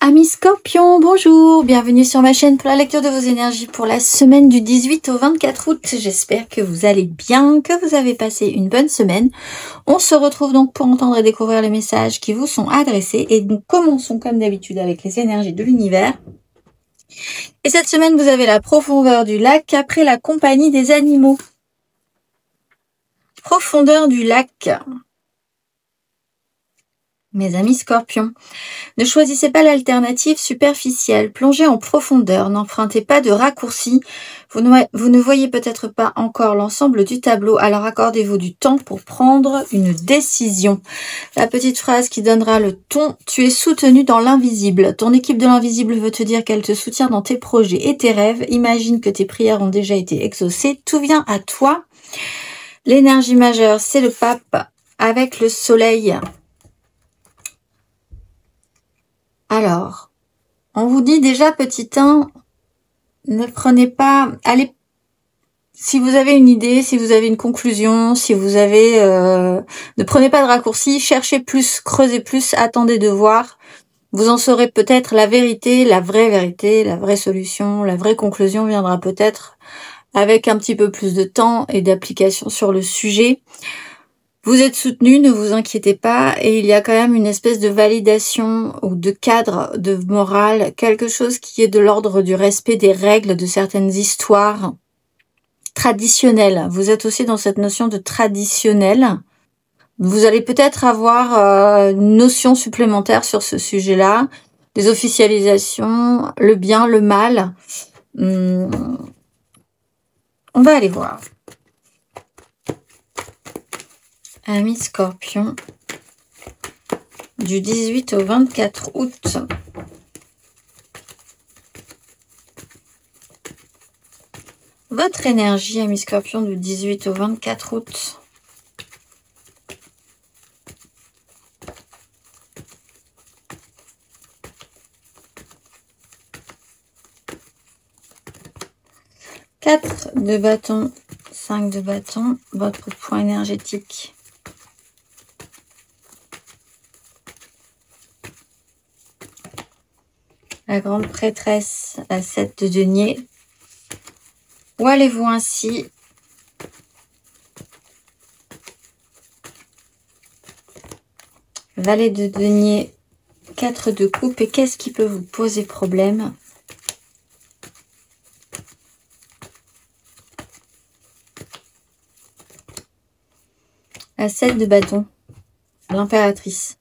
Amis Scorpions, bonjour, bienvenue sur ma chaîne pour la lecture de vos énergies pour la semaine du 18 au 24 août. J'espère que vous allez bien, que vous avez passé une bonne semaine. On se retrouve donc pour entendre et découvrir les messages qui vous sont adressés et nous commençons comme d'habitude avec les énergies de l'univers. Et cette semaine, vous avez la profondeur du lac après la compagnie des animaux. Profondeur du lac. Mes amis Scorpions, ne choisissez pas l'alternative superficielle, plongez en profondeur, n'empruntez pas de raccourcis, vous ne voyez peut-être pas encore l'ensemble du tableau, alors accordez-vous du temps pour prendre une décision. La petite phrase qui donnera le ton, tu es soutenu dans l'invisible. Ton équipe de l'invisible veut te dire qu'elle te soutient dans tes projets et tes rêves, imagine que tes prières ont déjà été exaucées, tout vient à toi. L'énergie majeure, c'est le pape avec le soleil. Alors, on vous dit déjà, petit 1, ne prenez pas... Allez, si vous avez une idée, si vous avez une conclusion, si vous avez... ne prenez pas de raccourci, cherchez plus, creusez plus, attendez de voir. Vous en saurez peut-être la vérité, la vraie solution, la vraie conclusion viendra peut-être avec un petit peu plus de temps et d'application sur le sujet. Vous êtes soutenu, ne vous inquiétez pas, et il y a quand même une espèce de validation ou de cadre, de morale, quelque chose qui est de l'ordre du respect des règles de certaines histoires traditionnelles. Vous êtes aussi dans cette notion de traditionnel. Vous allez peut-être avoir une notion supplémentaire sur ce sujet-là, des officialisations, le bien, le mal. On va aller voir. Amis Scorpions, du 18 au 24 août. Votre énergie, amis Scorpions, du 18 au 24 août. Quatre de bâton, 5 de bâton, votre point énergétique. La grande prêtresse, la 7 de denier. Où allez-vous ainsi? Valet de denier, 4 de coupe. Et qu'est-ce qui peut vous poser problème? La 7 de bâton, l'impératrice.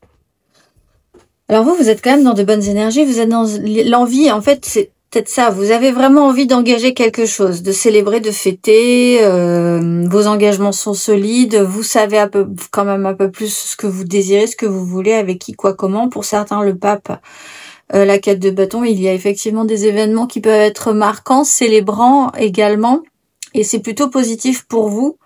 Alors vous êtes quand même dans de bonnes énergies, vous êtes dans l'envie, en fait, c'est peut-être ça, vous avez vraiment envie d'engager quelque chose, de célébrer, de fêter, vos engagements sont solides, vous savez quand même un peu plus ce que vous désirez, ce que vous voulez, avec qui, quoi, comment. Pour certains, le pape, la 4 de bâton, il y a effectivement des événements qui peuvent être marquants, célébrants également, et c'est plutôt positif pour vous.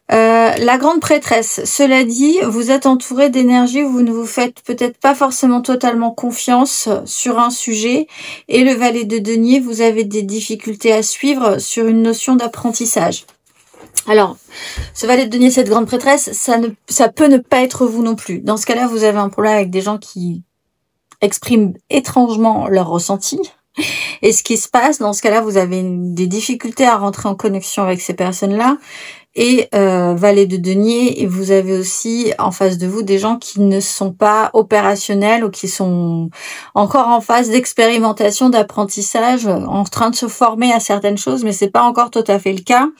La grande prêtresse, cela dit, vous êtes entouré d'énergie, vous ne vous faites peut-être pas forcément totalement confiance sur un sujet, et le valet de denier, vous avez des difficultés à suivre sur une notion d'apprentissage. Alors, ce valet de denier, cette grande prêtresse, ça peut ne pas être vous non plus. Dans ce cas-là, vous avez un problème avec des gens qui expriment étrangement leur ressenti. Et ce qui se passe, dans ce cas-là, vous avez des difficultés à rentrer en connexion avec ces personnes-là. Et valet de denier, et vous avez aussi en face de vous des gens qui ne sont pas opérationnels ou qui sont encore en phase d'expérimentation, d'apprentissage, en train de se former à certaines choses, mais c'est pas encore tout à fait le cas.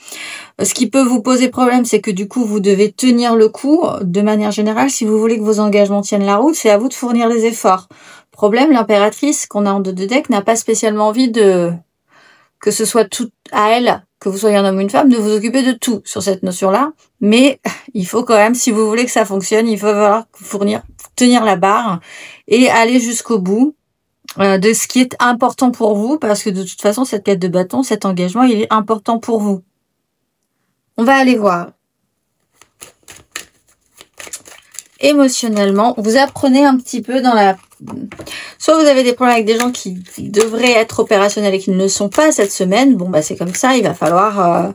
Ce qui peut vous poser problème, c'est que du coup, vous devez tenir le coup. De manière générale, si vous voulez que vos engagements tiennent la route, c'est à vous de fournir les efforts. Problème, l'impératrice qu'on a en 2 de deck n'a pas spécialement envie que ce soit tout à elle, que vous soyez un homme ou une femme, de vous occuper de tout sur cette notion-là. Mais il faut quand même, si vous voulez que ça fonctionne, il faut falloir tenir la barre et aller jusqu'au bout de ce qui est important pour vous, parce que de toute façon, cette 4 de bâton, cet engagement, il est important pour vous. On va aller voir. Émotionnellement, vous apprenez un petit peu dans la... Soit vous avez des problèmes avec des gens qui devraient être opérationnels et qui ne le sont pas cette semaine. Bon, bah c'est comme ça, il va falloir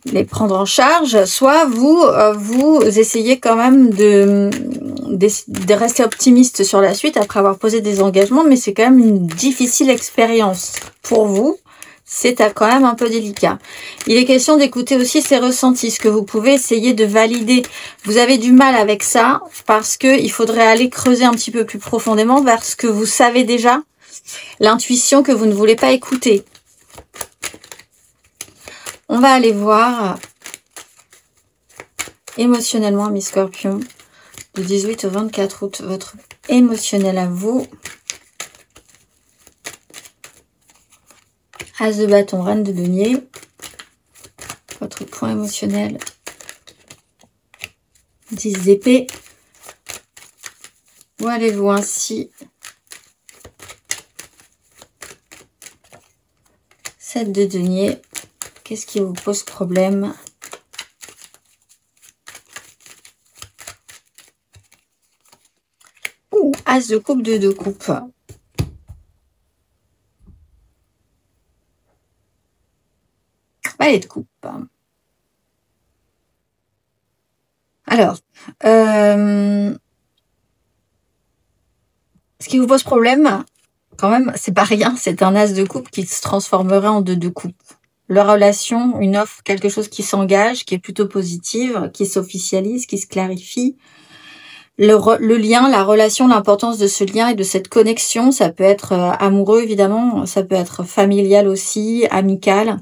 les prendre en charge. Soit vous essayez quand même de rester optimiste sur la suite après avoir posé des engagements, mais c'est quand même une difficile expérience pour vous. C'est quand même un peu délicat. Il est question d'écouter aussi ses ressentis, ce que vous pouvez essayer de valider. Vous avez du mal avec ça parce que il faudrait aller creuser un petit peu plus profondément vers ce que vous savez déjà, l'intuition que vous ne voulez pas écouter. On va aller voir émotionnellement, mes scorpions, du 18 au 24 août, votre émotionnel à vous. As de bâton, reine de denier. Votre point émotionnel. 10 d'épée. Où allez-vous ainsi? 7 de denier. Qu'est-ce qui vous pose problème? Ouh, As de coupe, 2 de coupe. Valet de coupe. Alors, ce qui vous pose problème, quand même, c'est pas rien. C'est un as de coupe qui se transformerait en 2 de coupe. La relation, une offre, quelque chose qui s'engage, qui est plutôt positive, qui s'officialise, qui se clarifie. Le lien, la relation, l'importance de ce lien et de cette connexion, ça peut être amoureux évidemment, ça peut être familial aussi, amical.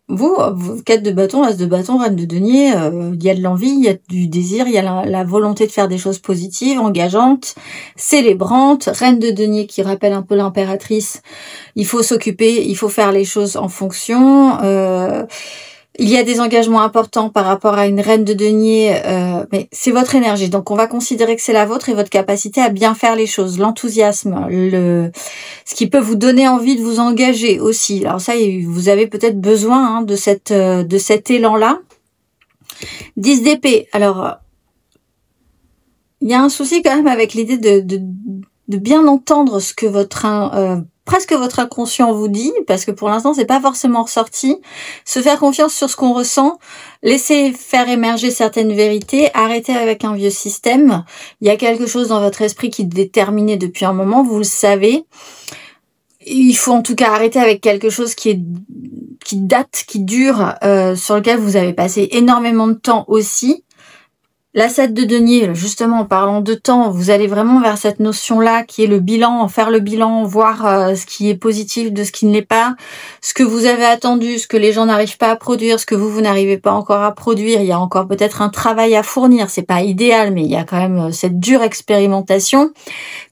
Vous, 4 de bâton, as de bâton, reine de denier, il y a de l'envie, il y a du désir, il y a la volonté de faire des choses positives, engageantes, célébrantes. Reine de denier qui rappelle un peu l'impératrice. Il faut s'occuper, il faut faire les choses en fonction. Il y a des engagements importants par rapport à une reine de denier, mais c'est votre énergie. Donc, on va considérer que c'est la vôtre et votre capacité à bien faire les choses, l'enthousiasme, ce qui peut vous donner envie de vous engager aussi. Alors ça, vous avez peut-être besoin de cet élan-là. 10 d'épée. Alors, il y a un souci quand même avec l'idée de bien entendre ce que presque votre inconscient vous dit, parce que pour l'instant, c'est pas forcément ressorti. Se faire confiance sur ce qu'on ressent, laisser faire émerger certaines vérités, arrêter avec un vieux système. Il y a quelque chose dans votre esprit qui est déterminé depuis un moment, vous le savez. Il faut en tout cas arrêter avec quelque chose qui date, qui dure, sur lequel vous avez passé énormément de temps aussi. La 7 de denier, justement, en parlant de temps, vous allez vraiment vers cette notion-là qui est le bilan, faire le bilan, voir ce qui est positif de ce qui ne l'est pas, ce que vous avez attendu, ce que les gens n'arrivent pas à produire, ce que vous n'arrivez pas encore à produire. Il y a encore peut-être un travail à fournir. C'est pas idéal, mais il y a quand même cette dure expérimentation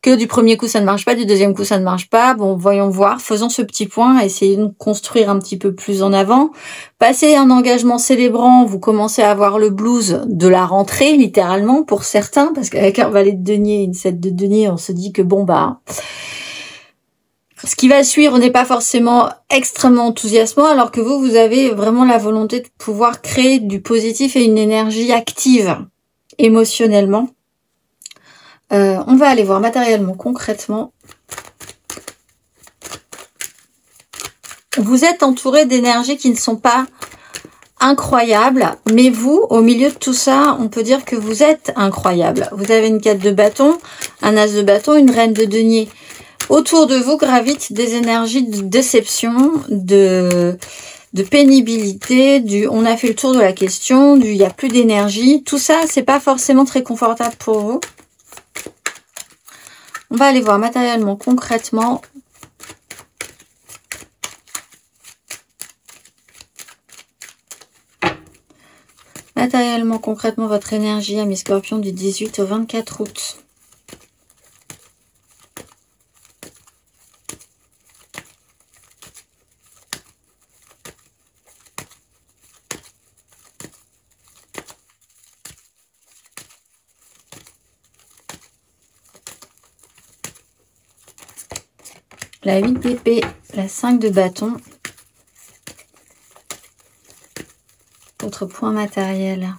que du premier coup ça ne marche pas, du deuxième coup ça ne marche pas. Bon, voyons voir, faisons ce petit point, essayons de construire un petit peu plus en avant. Passez un engagement célébrant, vous commencez à avoir le blues de la rentrée, littéralement, pour certains, parce qu'avec un valet de denier et une 7 de denier, on se dit que bon bah, ce qui va suivre n'est pas forcément extrêmement enthousiasmant, alors que vous avez vraiment la volonté de pouvoir créer du positif et une énergie active émotionnellement. On va aller voir matériellement, concrètement. Vous êtes entouré d'énergies qui ne sont pas incroyables, mais vous, au milieu de tout ça, on peut dire que vous êtes incroyable. Vous avez une 4 de bâton, un as de bâton, une reine de denier. Autour de vous gravitent des énergies de déception, de pénibilité, on a fait le tour de la question, il n'y a plus d'énergie. Tout ça, c'est pas forcément très confortable pour vous. On va aller voir matériellement, concrètement. Matériellement, concrètement, votre énergie à mes scorpions du 18 au 24 août. La 8 d'épée, la 5 de bâton. Votre point matériel.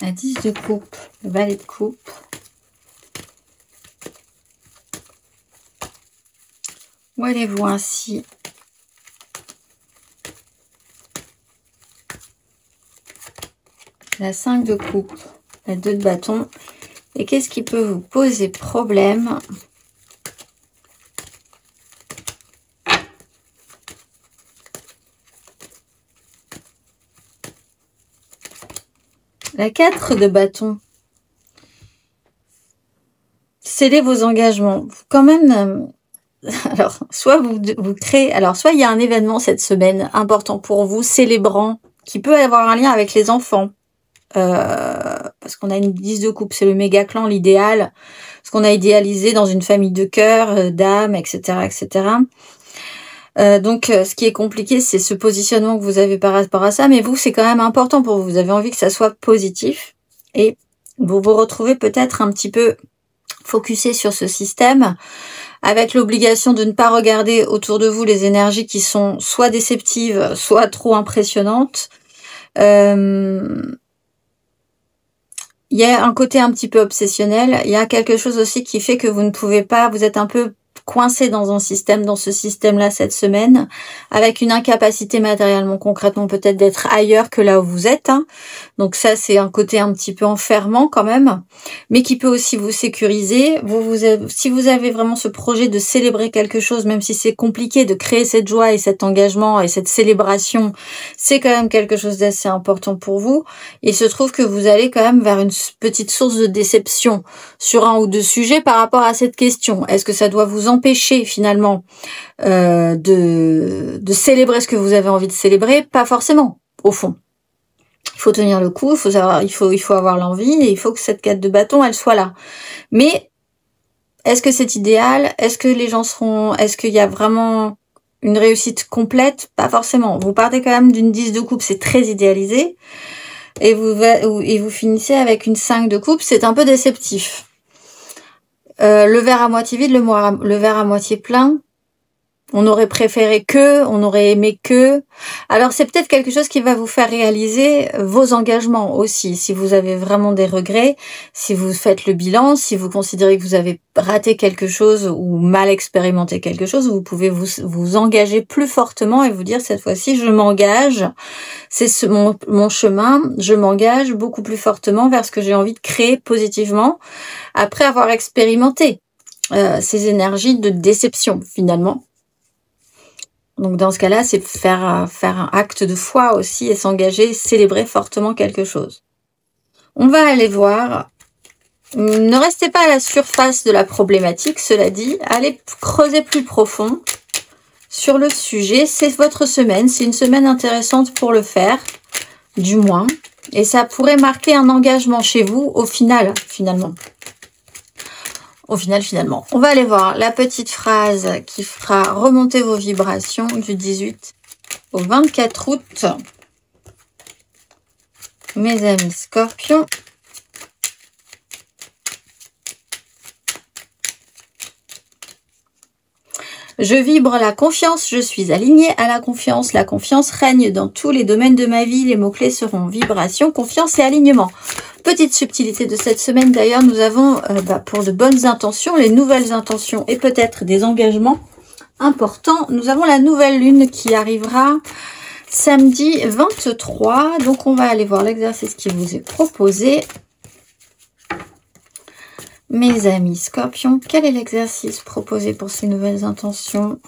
La 10 de coupe, le valet de coupe. Où allez-vous ainsi? La 5 de coupe, la 2 de bâton. Et qu'est-ce qui peut vous poser problème? La 4 de bâton. Scellez vos engagements. Quand même, alors, soit vous créez... Alors, soit il y a un événement cette semaine important pour vous, célébrant, qui peut avoir un lien avec les enfants. Parce qu'on a une 10 de coupe, c'est le méga clan, l'idéal. Ce qu'on a idéalisé dans une famille de cœur, d'âme, etc., etc. Donc, ce qui est compliqué, c'est ce positionnement que vous avez par rapport à ça. Mais vous, c'est quand même important pour vous. Vous avez envie que ça soit positif. Et vous vous retrouvez peut-être un petit peu focusé sur ce système, avec l'obligation de ne pas regarder autour de vous les énergies qui sont soit déceptives, soit trop impressionnantes. Il y a un côté un petit peu obsessionnel. Il y a quelque chose aussi qui fait que vous ne pouvez pas, vous êtes un peu coincé dans un système, dans ce système-là cette semaine, avec une incapacité matériellement, concrètement, peut-être d'être ailleurs que là où vous êtes. Hein. Donc ça, c'est un côté un petit peu enfermant quand même, mais qui peut aussi vous sécuriser. Si vous avez vraiment ce projet de célébrer quelque chose, même si c'est compliqué de créer cette joie et cet engagement et cette célébration, c'est quand même quelque chose d'assez important pour vous. Il se trouve que vous allez quand même vers une petite source de déception sur un ou deux sujets par rapport à cette question. Est-ce que ça doit vous empêcher finalement de célébrer ce que vous avez envie de célébrer? Pas forcément, au fond. Il faut tenir le coup, il faut avoir l'envie et il faut que cette 4 de bâton, elle soit là. Mais est-ce que c'est idéal? Est-ce que les gens est-ce qu'il y a vraiment une réussite complète? Pas forcément. Vous partez quand même d'une 10 de coupe, c'est très idéalisé. Et vous finissez avec une 5 de coupe, c'est un peu déceptif. Le verre à moitié vide, le verre à moitié plein. On aurait préféré que, on aurait aimé que. Alors c'est peut-être quelque chose qui va vous faire réaliser vos engagements aussi. Si vous avez vraiment des regrets, si vous faites le bilan, si vous considérez que vous avez raté quelque chose ou mal expérimenté quelque chose, vous pouvez vous engager plus fortement et vous dire cette fois-ci je m'engage. C'est mon chemin, je m'engage beaucoup plus fortement vers ce que j'ai envie de créer positivement après avoir expérimenté ces énergies de déception finalement. Donc dans ce cas-là, c'est faire un acte de foi aussi et s'engager, célébrer fortement quelque chose. On va aller voir. Ne restez pas à la surface de la problématique, cela dit. Allez creuser plus profond sur le sujet. C'est votre semaine, c'est une semaine intéressante pour le faire, du moins. Et ça pourrait marquer un engagement chez vous au final, finalement. Finalement. On va aller voir la petite phrase qui fera remonter vos vibrations du 18 au 24 août. Mes amis Scorpions. Je vibre la confiance, je suis alignée à la confiance. La confiance règne dans tous les domaines de ma vie. Les mots-clés seront vibration, confiance et alignement. Petite subtilité de cette semaine, d'ailleurs, nous avons pour de bonnes intentions, les nouvelles intentions et peut-être des engagements importants. Nous avons la nouvelle lune qui arrivera samedi 23. Donc, on va aller voir l'exercice qui vous est proposé. Mes amis Scorpions, quel est l'exercice proposé pour ces nouvelles intentions?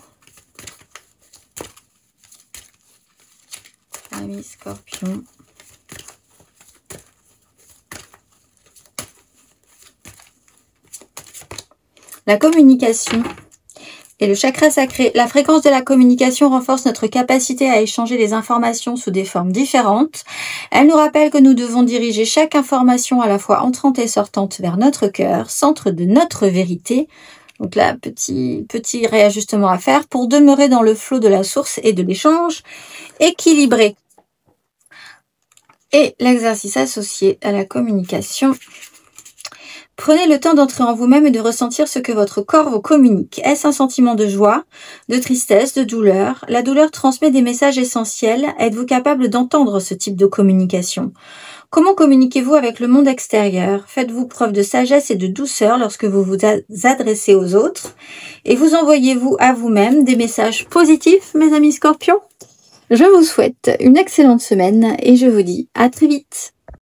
Amis Scorpions. La communication et le chakra sacré. La fréquence de la communication renforce notre capacité à échanger les informations sous des formes différentes. Elle nous rappelle que nous devons diriger chaque information à la fois entrante et sortante vers notre cœur, centre de notre vérité. Donc là, petit réajustement à faire pour demeurer dans le flot de la source et de l'échange équilibré. Et l'exercice associé à la communication. Prenez le temps d'entrer en vous-même et de ressentir ce que votre corps vous communique. Est-ce un sentiment de joie, de tristesse, de douleur? La douleur transmet des messages essentiels. Êtes-vous capable d'entendre ce type de communication? Comment communiquez-vous avec le monde extérieur? Faites-vous preuve de sagesse et de douceur lorsque vous vous adressez aux autres? Et vous envoyez-vous à vous-même des messages positifs, mes amis Scorpions? Je vous souhaite une excellente semaine et je vous dis à très vite.